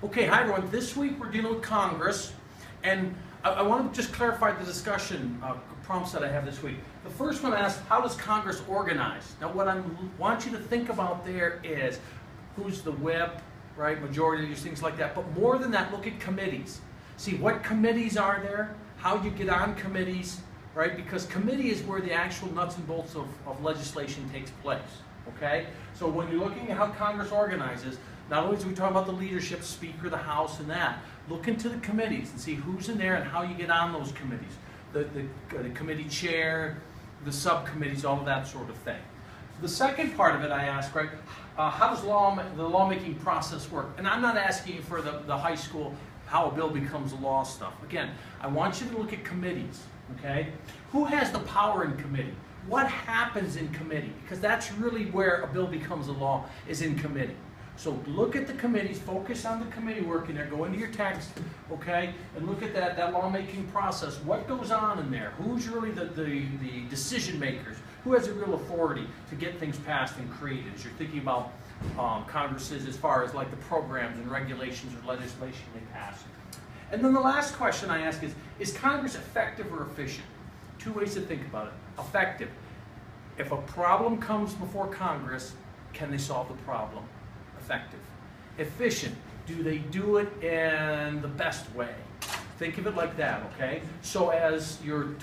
Okay, hi everyone. This week we're dealing with Congress, and I want to just clarify the discussion prompts that I have this week. The first one asks, how does Congress organize? Now what I want you to think about there is, who's the whip, right, majority leaders, things like that, but more than that, look at committees. See what committees are there, how you get on committees, right, because committee is where the actual nuts and bolts of legislation takes place, okay? So when you're looking at how Congress organizes, not only do we talk about the leadership, Speaker, the House, and that, look into the committees and see who's in there and how you get on those committees. The committee chair, the subcommittees, all of that sort of thing. The second part of it I ask, right, how does the lawmaking process work? And I'm not asking you for the high school, how a bill becomes law stuff. Again, I want you to look at committees, okay? Who has the power in committee? What happens in committee? Because that's really where a bill becomes a law, is in committee. So look at the committees, focus on the committee work in there, go into your text, okay, and look at that lawmaking process. What goes on in there? Who's really the decision makers? Who has a real authority to get things passed and created? As you're thinking about Congresses as far as like the programs and regulations or legislation they pass. And then the last question I ask is Congress effective or efficient? Two ways to think about it. Effective. If a problem comes before Congress, can they solve the problem? Effective. Efficient. Do they do it in the best way? Think of it like that, okay? So as you're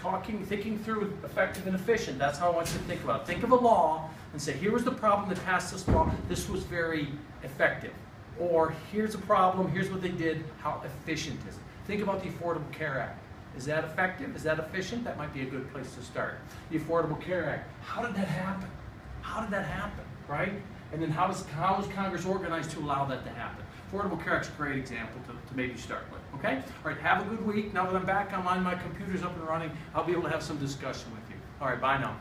thinking through effective and efficient, that's how I want you to think about it. Think of a law and say, here was the problem that passed this law. This was very effective. Or here's a problem, here's what they did. How efficient is it? Think about the Affordable Care Act. Is that effective? Is that efficient? That might be a good place to start. The Affordable Care Act. How did that happen? How did that happen, right? And then how is Congress organized to allow that to happen? Affordable Care Act's a great example to maybe start with, okay? All right, have a good week. Now that I'm back online, my computer's up and running, I'll be able to have some discussion with you. All right, bye now.